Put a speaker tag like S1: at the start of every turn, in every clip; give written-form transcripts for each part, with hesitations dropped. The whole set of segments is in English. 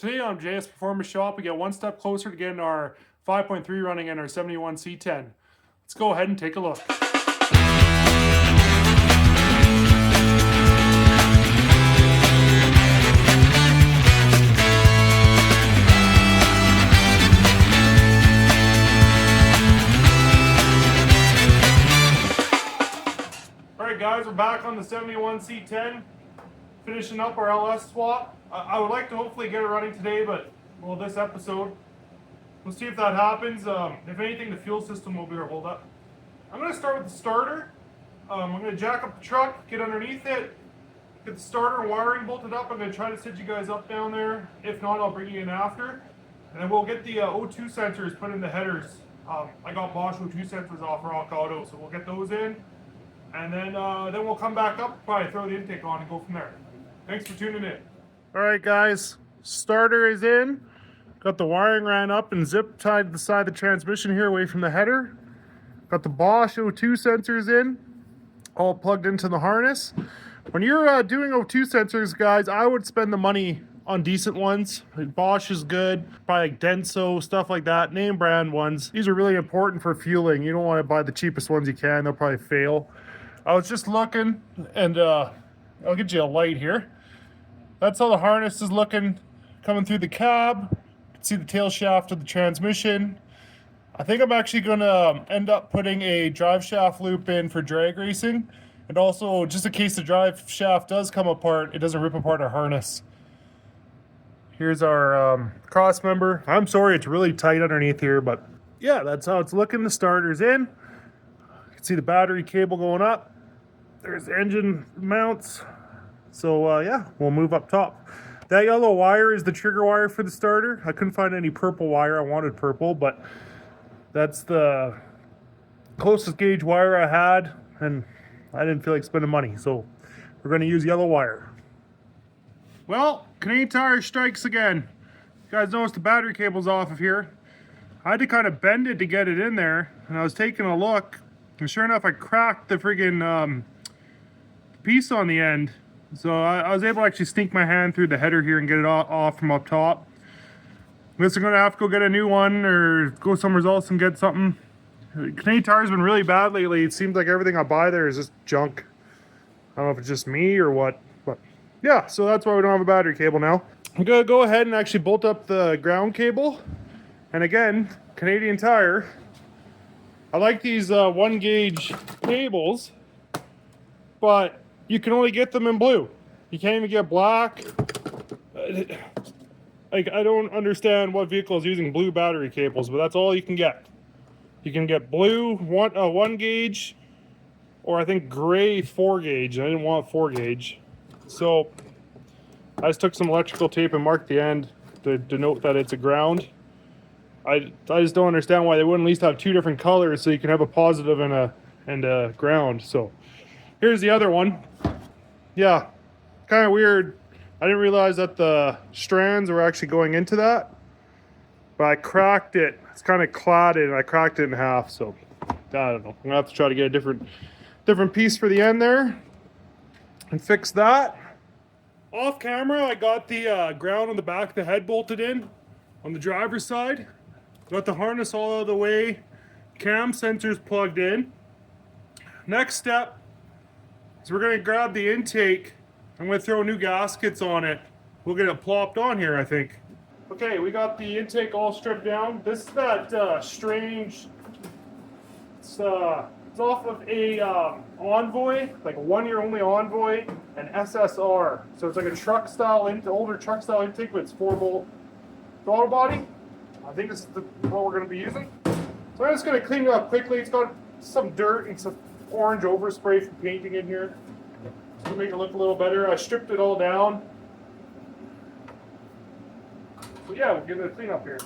S1: Today on JS Performance Shop, we get one step closer to getting our 5.3 running in our 71 C10. Let's go ahead and take a look. Alright guys, we're back on the 71 C10, finishing up our LS swap. I would like to hopefully get it running today, but, well, this episode. We'll see if that happens. If anything, the fuel system will be our hold up. I'm going to start with the starter. I'm going to jack up the truck, get underneath it, get the starter and wiring bolted up. I'm going to try to sit you guys up down there. If not, I'll bring you in after. And then we'll get the O2 sensors put in the headers. I got Bosch O2 sensors off Rock Auto, so we'll get those in. And then we'll come back up, probably throw the intake on and go from there. Thanks for tuning in. Alright guys, starter is in. Got the wiring ran up and zip tied to the side of the transmission here away from the header. Got the Bosch O2 sensors in, all plugged into the harness. When you're doing O2 sensors, guys, I would spend the money on decent ones. Bosch is good, probably like Denso, stuff like that, name brand ones. These are really important for fueling. You don't want to buy the cheapest ones you can, they'll probably fail. I was just looking, and I'll get you a light here. That's how the harness is looking coming through the cab. You can see the tail shaft of the transmission. I think I'm actually going to end up putting a drive shaft loop in for drag racing. And also, just in case the drive shaft does come apart, it doesn't rip apart our harness. Here's our cross member. I'm sorry, it's really tight underneath here, but yeah, that's how it's looking. The starter's in. You can see the battery cable going up. There's the engine mounts. So yeah, we'll move up top. That yellow wire is the trigger wire for the starter. I couldn't find any purple wire. I wanted purple, but that's the closest gauge wire I had, and I didn't feel like spending money, so we're going to use yellow wire. Well, Canadian Tire strikes again. You guys notice the battery cable's off of here. I had to kind of bend it to get it in there, and I was taking a look, and sure enough, I cracked the friggin' piece on the end. So I was able to actually sneak my hand through the header here and get it off from up top. I guess I'm going to have to go get a new one or go somewhere else and get something. Canadian Tire's been really bad lately. It seems like everything I buy there is just junk. I don't know if it's just me or what, but yeah, so that's why we don't have a battery cable now. I'm going to go ahead and actually bolt up the ground cable. And again, Canadian Tire. I like these 1 gauge cables, but you can only get them in blue. You can't even get black. Like, I don't understand what vehicle is using blue battery cables, but that's all you can get. You can get blue 1 gauge, or I think gray 4 gauge. I didn't want 4 gauge. So I just took some electrical tape and marked the end to denote that it's a ground. I just don't understand why they wouldn't at least have 2 different colors so you can have a positive and a ground. So here's the other one. Yeah, kind of weird. I didn't realize that the strands were actually going into that, but I cracked it. It's kind of clatted, and I cracked it in half. So I don't know. I'm gonna have to try to get a different piece for the end there and fix that. Off camera, I got the ground on the back of the head bolted in on the driver's side. Got the harness all out of the way. Cam sensors plugged in. Next step. So we're going to grab the intake. I'm going to throw new gaskets on it. We'll get it plopped on here, I think. Okay, we got the intake all stripped down. This is that strange... It's off of a Envoy, like a 1-year-only Envoy, and SSR. So it's like a truck style, older truck style intake, but it's 4-bolt throttle body. I think this is what we're going to be using. So I'm just going to clean it up quickly. It's got some dirt and some orange overspray for painting in here to make it look a little better. I stripped it all down. So yeah, we'll give it a clean up here.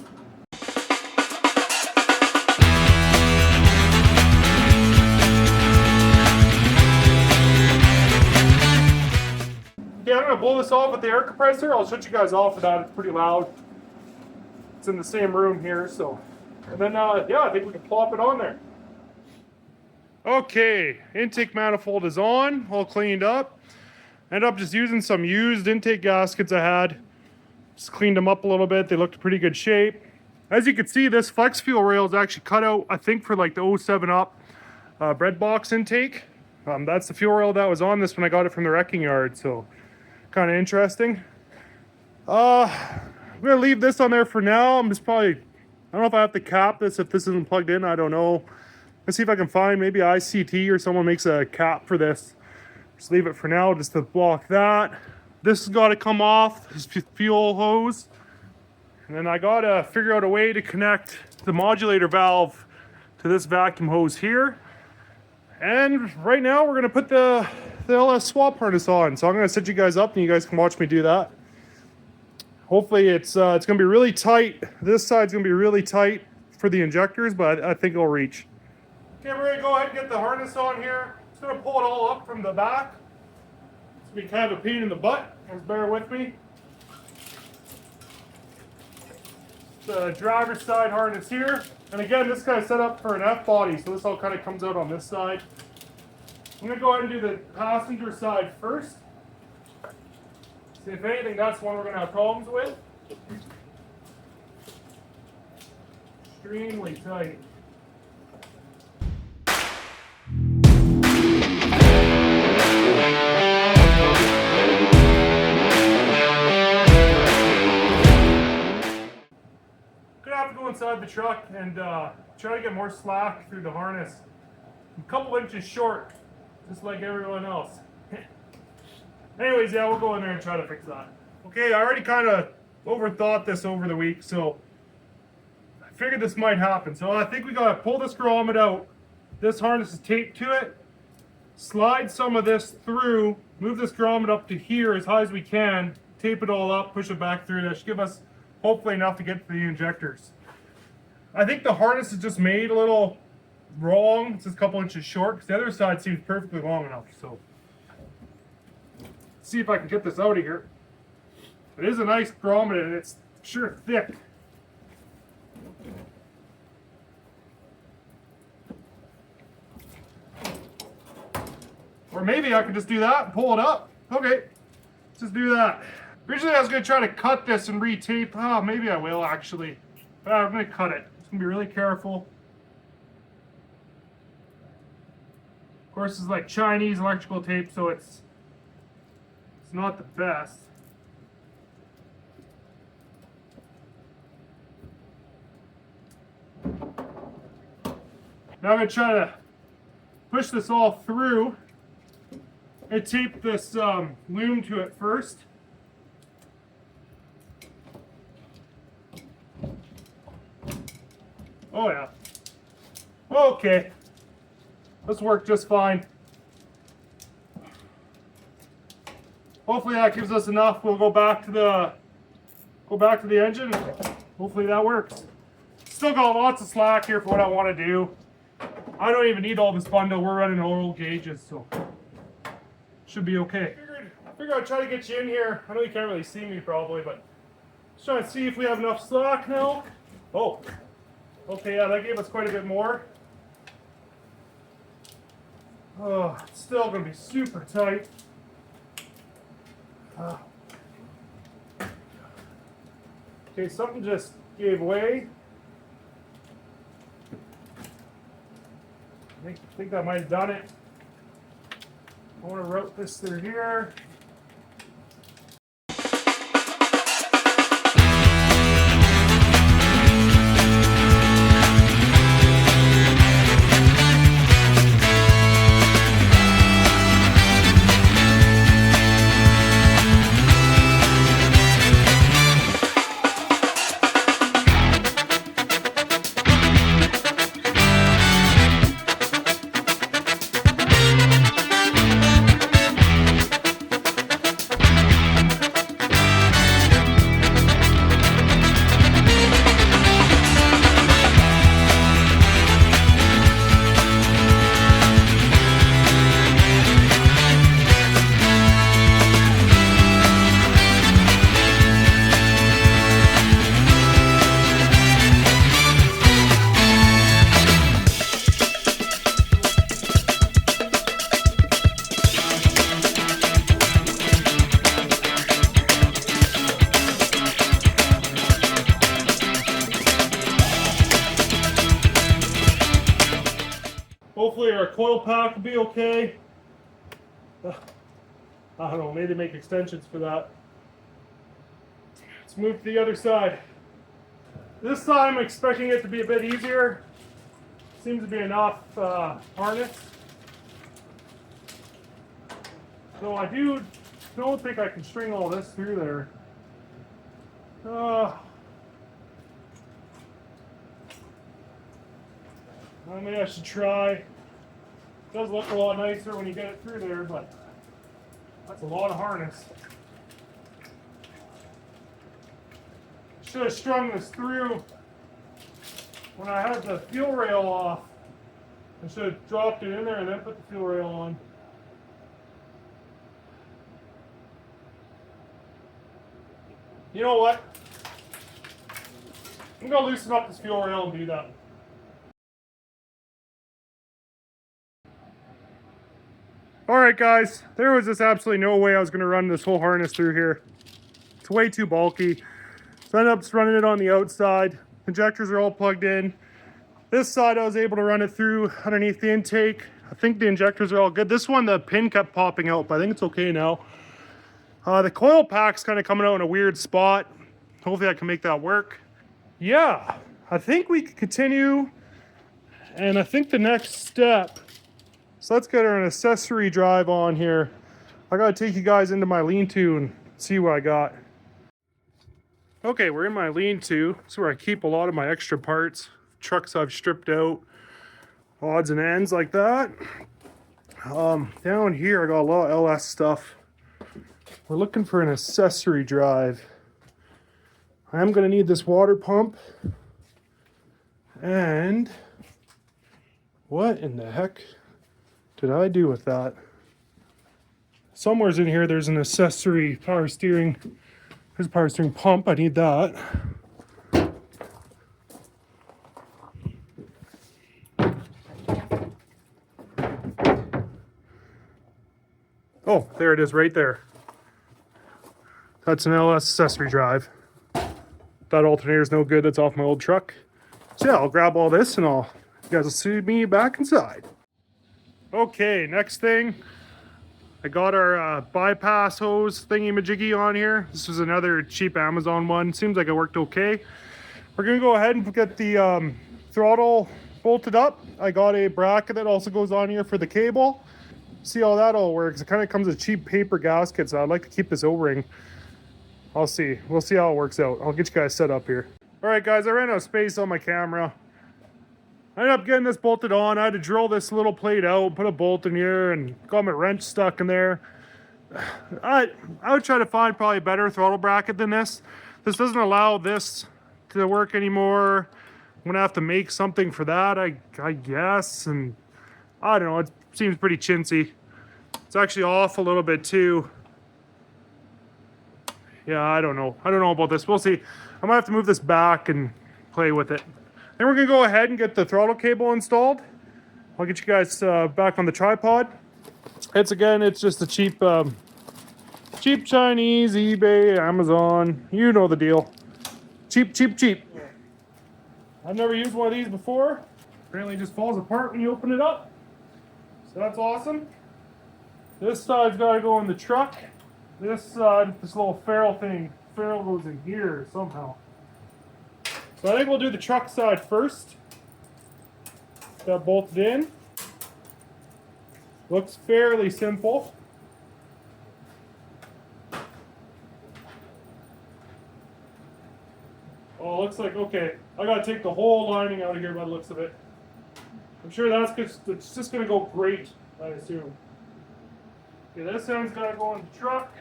S1: Yeah, I'm gonna blow this off with the air compressor. I'll shut you guys off with that. It's pretty loud. It's in the same room here, so. And then yeah, I think we can plop it on there. Okay, intake manifold is on, all cleaned up. Ended up just using some used intake gaskets I had. Just cleaned them up a little bit. They looked pretty good shape. As you can see, this flex fuel rail is actually cut out, I think, for like the 07 Up bread box intake. That's the fuel rail that was on this when I got it from the wrecking yard, so kind of interesting. I'm gonna leave this on there for now. I'm just probably, I don't know if I have to cap this if this isn't plugged in. I don't know. Let's see if I can find maybe ICT or someone makes a cap for this. Just leave it for now just to block that. This has got to come off, this fuel hose. And then I got to figure out a way to connect the modulator valve to this vacuum hose here. And right now we're going to put the LS swap harness on. So I'm going to set you guys up and you guys can watch me do that. Hopefully it's going to be really tight. This side's going to be really tight for the injectors, but I think it'll reach. Okay, we're going to go ahead and get the harness on here. Just going to pull it all up from the back. It's going to be kind of a pain in the butt. Just bear with me. The driver's side harness here. And again, this kind of set up for an F body, so this all kind of comes out on this side. I'm going to go ahead and do the passenger side first. See, if anything, that's one we're going to have problems with. Extremely tight. Inside the truck and try to get more slack through the harness. I'm a couple inches short, just like everyone else. Anyways, yeah, we'll go in there and try to fix that. Okay, I already kind of overthought this over the week, so I figured this might happen. So I think we gotta pull this grommet out. This harness is taped to it. Slide some of this through, move this grommet up to here as high as we can, tape it all up, push it back through. That should give us hopefully enough to get to the injectors. I think the harness is just made a little wrong. It's just a couple inches short because the other side seems perfectly long enough. So, let's see if I can get this out of here. It is a nice grommet and it's sure thick. Or maybe I could just do that and pull it up. Okay, let's just do that. Originally I was going to try to cut this and re-tape. Oh, maybe I will actually. But I'm going to cut it. Just going to be really careful. Of course, it's like Chinese electrical tape, so it's not the best. Now I'm going to try to push this all through and tape this loom to it first. Oh yeah. Okay. This worked just fine. Hopefully that gives us enough. We'll go back to the engine. Hopefully that works. Still got lots of slack here for what I want to do. I don't even need all this bundle. We're running oil gauges, so should be okay. I figured I'd try to get you in here. I know you can't really see me probably, but just trying to see if we have enough slack now. Oh. Okay, yeah, that gave us quite a bit more. Oh, it's still going to be super tight. Okay, something just gave way. I think that might have done it. I want to route this through here. Hopefully our coil pack will be okay. I don't know, maybe make extensions for that. Let's move to the other side. This time I'm expecting it to be a bit easier. Seems to be enough harness. So I don't think I can string all this through there. Maybe I should try. It does look a lot nicer when you get it through there, but that's a lot of harness. Should have strung this through when I had the fuel rail off. I should have dropped it in there and then put the fuel rail on. You know what? I'm gonna loosen up this fuel rail and do that. Alright guys, there was just absolutely no way I was gonna run this whole harness through here. It's way too bulky. So I ended up just running it on the outside. Injectors are all plugged in. This side I was able to run it through underneath the intake. I think the injectors are all good. This one, the pin kept popping out, but I think it's okay now. The coil pack's kind of coming out in a weird spot. Hopefully I can make that work. Yeah, I think we can continue. And I think the next step, so let's get our accessory drive on here. I gotta take you guys into my lean-to and see what I got. Okay, we're in my lean-to. This is where I keep a lot of my extra parts. Trucks I've stripped out, odds and ends like that. Down here I got a lot of LS stuff. We're looking for an accessory drive. I am gonna need this water pump. And what in the heck did I do with that? Somewhere's in here there's an accessory power steering. There's a power steering pump, I need that. Oh, there it is right there. That's an LS accessory drive. That alternator's no good, that's off my old truck. So yeah, I'll grab all this and you guys will see me back inside. Okay, next thing. I got our bypass hose thingy-majiggy on here. This was another cheap Amazon one. Seems like it worked okay. We're gonna go ahead and get the throttle bolted up. I got a bracket that also goes on here for the cable. See how that all works. It kind of comes with cheap paper gaskets, so I'd like to keep this O-ring. I'll see. We'll see how it works out. I'll get you guys set up here. All right, guys, I ran out of space on my camera. I ended up getting this bolted on. I had to drill this little plate out, put a bolt in here, and got my wrench stuck in there. I would try to find probably a better throttle bracket than this. This doesn't allow this to work anymore. I'm gonna have to make something for that, I guess. And I don't know, it seems pretty chintzy. It's actually off a little bit too. Yeah, I don't know. I don't know about this. We'll see. I might have to move this back and play with it. Then we're gonna go ahead and get the throttle cable installed. I'll get you guys back on the tripod. It's just a cheap, cheap Chinese, eBay, Amazon. You know the deal. Cheap, cheap, cheap. I've never used one of these before. Apparently it just falls apart when you open it up. So that's awesome. This side's gotta go in the truck. This side, this little ferrule goes in here somehow. So I think we'll do the truck side first. That bolted in. Looks fairly simple. Oh, looks like, okay. I gotta take the whole lining out of here by the looks of it. I'm sure it's just gonna go great, I assume. Okay, this end's gotta go in the truck.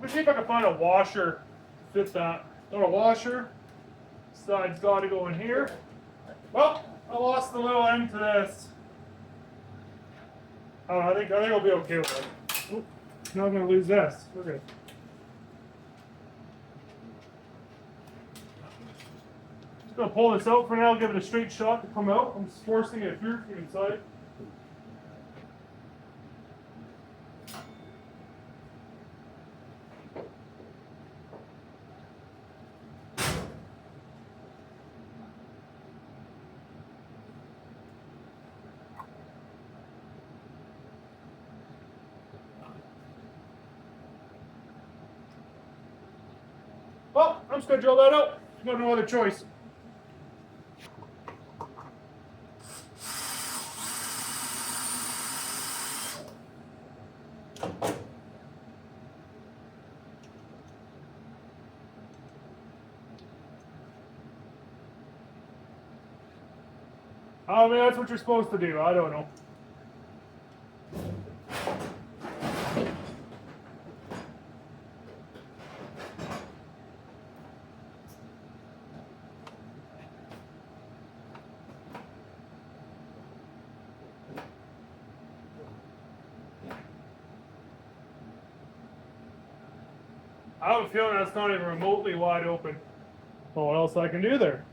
S1: Let me see if I can find a washer to fit that. Not a washer. Side's gotta go in here. Well, I lost the little end to this. Oh, I think I'll be okay with it. Oop, now I'm gonna lose this. We're good. Just gonna pull this out for now, give it a straight shot to come out. I'm just forcing it through from inside. Well, I'm just gonna drill that out. Got no other choice. I mean, that's what you're supposed to do. I don't know. I have a feeling that's not even remotely wide open. Well, what else I can do there?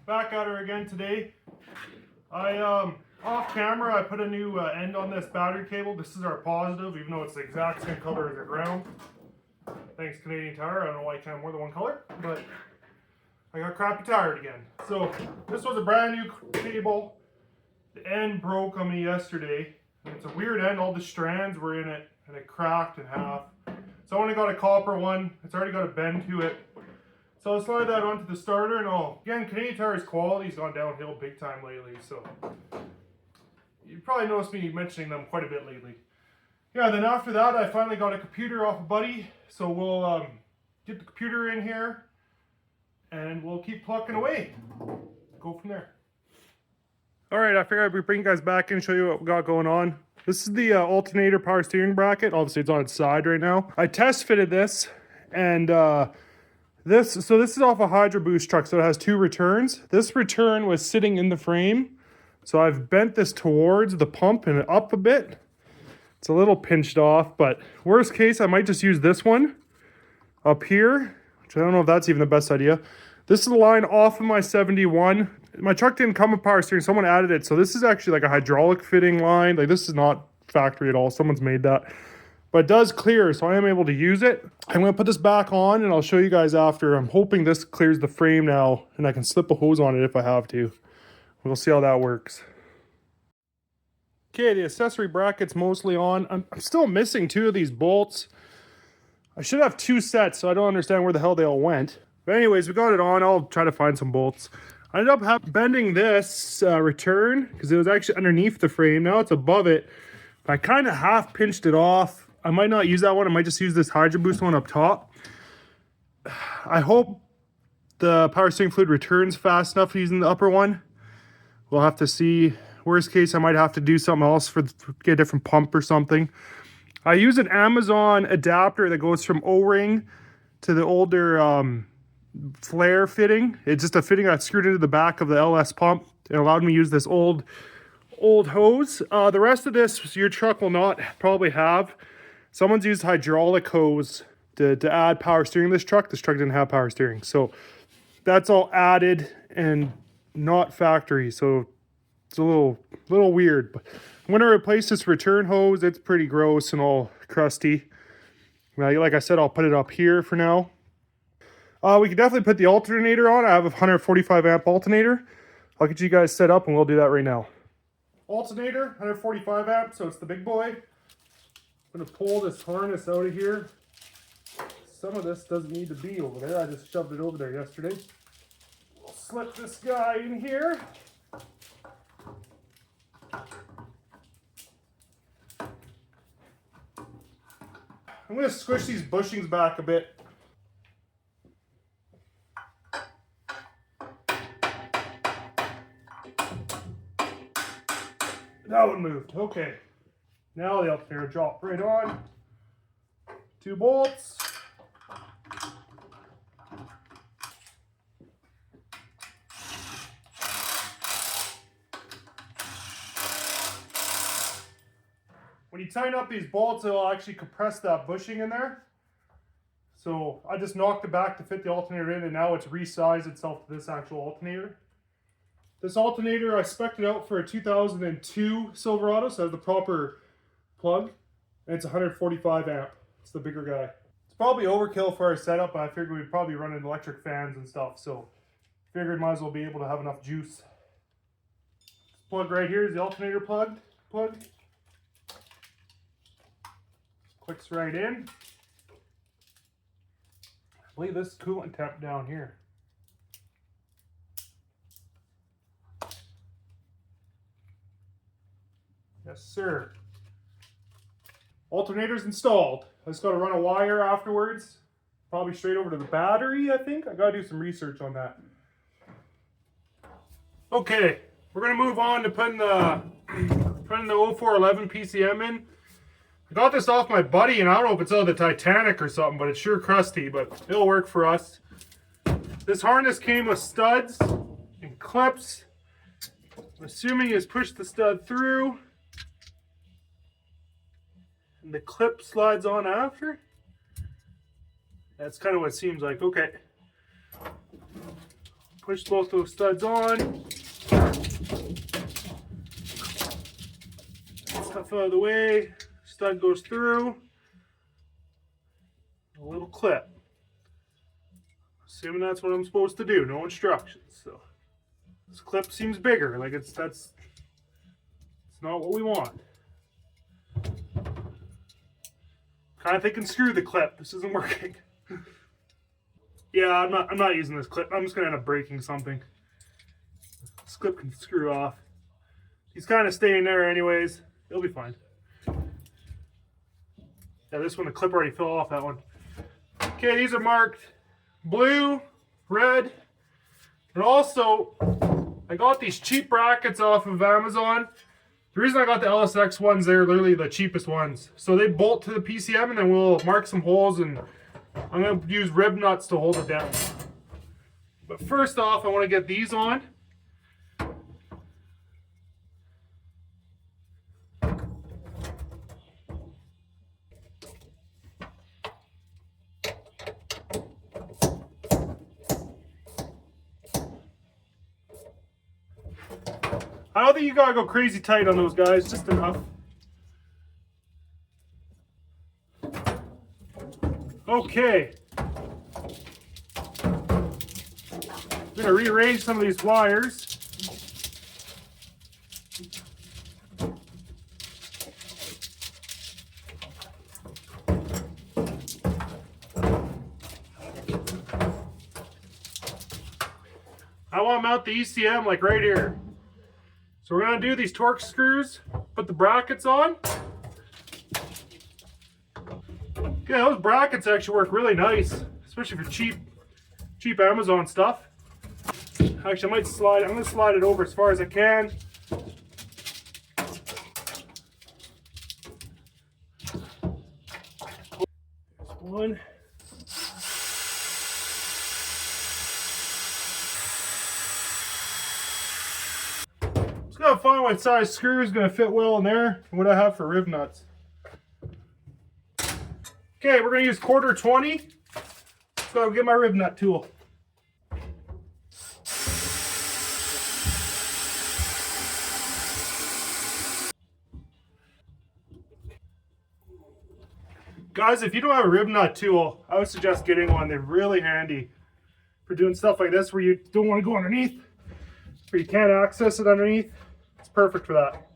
S1: Back at her again today. Off camera, I put a new end on this battery cable. This is our positive, even though it's the exact same color as the ground. Thanks, Canadian Tire. I don't know why you can't have more than one color, but I got crappy tired again. So this was a brand new cable. The end broke on me yesterday. And it's a weird end. All the strands were in it, and it cracked in half. So I only got a copper one. It's already got a bend to it. So I'll slide that onto the starter, and again, Canadian Tire's quality's gone downhill big time lately, so you probably noticed me mentioning them quite a bit lately. Yeah, then after that, I finally got a computer off a buddy, so we'll get the computer in here, and we'll keep plucking away. Go from there. Alright, I figured I'd bring you guys back in and show you what we got going on. This is the alternator power steering bracket. Obviously, it's on its side right now. I test fitted this, and this is off a Hydro Boost truck, so it has two returns. This return was sitting in the frame, so I've bent this towards the pump and up a bit. It's a little pinched off, but worst case, I might just use this one up here, which I don't know if that's even the best idea. This is the line off of my 71. My truck didn't come with power steering, someone added it, so this is actually like a hydraulic fitting line. Like, this is not factory at all, someone's made that. But it does clear, so I am able to use it. I'm gonna put this back on and I'll show you guys after. I'm hoping this clears the frame now and I can slip a hose on it if I have to. We'll see how that works. Okay, the accessory bracket's mostly on. I'm still missing two of these bolts. I should have two sets, so I don't understand where the hell they all went. But anyways, we got it on. I'll try to find some bolts. I ended up bending this return because it was actually underneath the frame. Now it's above it. I kind of half pinched it off. I might not use that one. I might just use this Hydro Boost one up top. I hope the power steering fluid returns fast enough using the upper one. We'll have to see. Worst case, I might have to do something else get a different pump or something. I use an Amazon adapter that goes from O-ring to the older flare fitting. It's just a fitting I screwed into the back of the LS pump. It allowed me to use this old hose. The rest of this, your truck will not probably have. Someone's used hydraulic hose to add power steering to this truck. This truck didn't have power steering. So that's all added and not factory. So it's a little weird. But I'm gonna replace this return hose. It's pretty gross and all crusty. Now, like I said, I'll put it up here for now. We can definitely put the alternator on. I have a 145 amp alternator. I'll get you guys set up and we'll do that right now. Alternator, 145 amp, so it's the big boy. I'm going to pull this harness out of here. Some of this doesn't need to be over there. I just shoved it over there yesterday. We'll slip this guy in here. I'm going to squish these bushings back a bit. That one moved. Okay. Now the alternator dropped right on. Two bolts. When you tighten up these bolts, it'll actually compress that bushing in there. So I just knocked it back to fit the alternator in, and now it's resized itself to this actual alternator. This alternator, I spec'd it out for a 2002 Silverado, so it has the proper plug, and it's 145 amp. It's the bigger guy. It's probably overkill for our setup, but I figured we'd probably run in electric fans and stuff, so figured might as well be able to have enough juice. This plug right here is the alternator plug. plug. Clicks right in. I believe this is coolant temp down here. Yes, sir. Alternator's installed. I just got to run a wire afterwards. Probably straight over to the battery, I think. I got to do some research on that. Okay, we're going to move on to putting the 0411 PCM in. I got this off my buddy, and I don't know if it's out of the Titanic or something, but it's sure crusty, but it'll work for us. This harness came with studs and clips. I'm assuming you just push the stud through, and the clip slides on after. That's kind of what it seems like. Okay. Push both those studs on. Stuff out of the way. Stud goes through. A little clip. Assuming that's what I'm supposed to do. No instructions. So this clip seems bigger. Like it's not what we want. Kind of thinking screw the clip. This isn't working. Yeah, I'm not using this clip. I'm just gonna end up breaking something. This clip can screw off. He's kind of staying there anyways. It'll be fine. Yeah, this one, the clip already fell off that one. Okay, these are marked blue, red, and also I got these cheap brackets off of Amazon. The reason I got the LSX ones, they're literally the cheapest ones. So they bolt to the PCM, and then we'll mark some holes, and I'm going to use rib nuts to hold it down. But first off, I want to get these on. I don't think you gotta go crazy tight on those guys, just enough. Okay. I'm gonna rearrange some of these wires. I want to mount the ECM like right here. So we're going to do these torque screws, put the brackets on. Okay, those brackets actually work really nice, especially for cheap Amazon stuff. Actually, I'm going to slide it over as far as I can. There's one. Just gotta find what size screw is gonna fit well in there and what I have for rib nuts. Okay, we're gonna use 1/4-20. Let's go get my rib nut tool. Guys, if you don't have a rib nut tool, I would suggest getting one. They're really handy for doing stuff like this where you don't want to go underneath, where you can't access it underneath. It's perfect for that.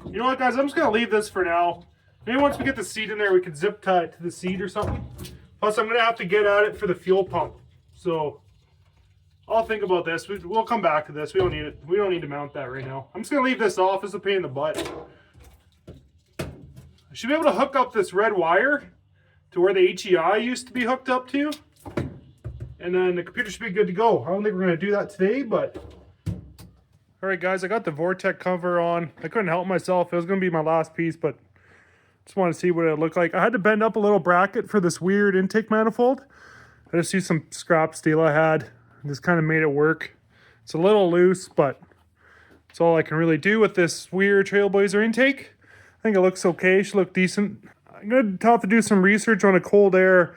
S1: You know what, guys? I'm just going to leave this for now. Maybe once we get the seat in there, we can zip tie it to the seat or something. Plus, I'm going to have to get at it for the fuel pump. So I'll think about this. We'll come back to this. We don't need it. We don't need to mount that right now. I'm just going to leave this off. It's a pain in the butt. I should be able to hook up this red wire to where the HEI used to be hooked up to. And then the computer should be good to go. I don't think we're going to do that today, but... Alright guys, I got the Vortec cover on. I couldn't help myself. It was going to be my last piece, but just want to see what it looked like. I had to bend up a little bracket for this weird intake manifold. I just used some scrap steel I had. And just kind of made it work. It's a little loose, but it's all I can really do with this weird Trailblazer intake. I think it looks okay. It should look decent. I'm going to have to do some research on a cold air.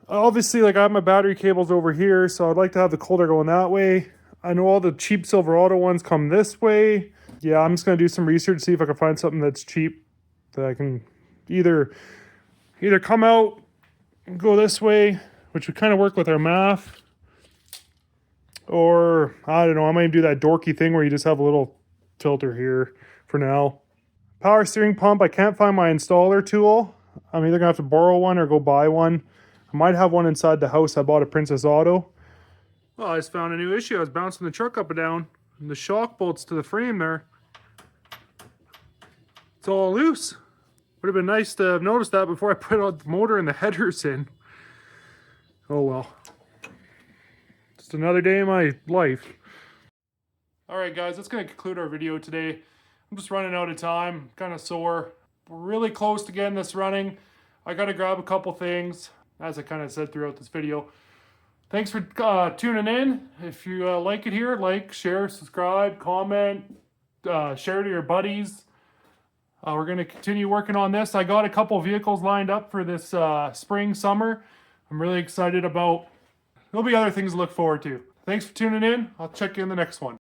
S1: Obviously, like I have my battery cables over here, so I'd like to have the cold air going that way. I know all the cheap Silverado ones come this way. Yeah, I'm just going to do some research, see if I can find something that's cheap that I can either come out and go this way, which would kind of work with our math. Or, I don't know, I might do that dorky thing where you just have a little filter here for now. Power steering pump, I can't find my installer tool. I'm either gonna have to borrow one or go buy one. I might have one inside the house. I bought a Princess Auto. Well, I just found a new issue. I was bouncing the truck up and down, and the shock bolts to the frame there, it's all loose. Would have been nice to have noticed that before I put the motor and the headers in. Oh well. Just another day in my life. Alright guys, that's going to conclude our video today. I'm just running out of time, kind of sore. We're really close to getting this running. I got to grab a couple things, as I kind of said throughout this video. Thanks for tuning in. If you like it here, like, share, subscribe, comment, share to your buddies. We're going to continue working on this. I got a couple vehicles lined up for this spring, summer. I'm really excited about. There'll be other things to look forward to. Thanks for tuning in. I'll check you in the next one.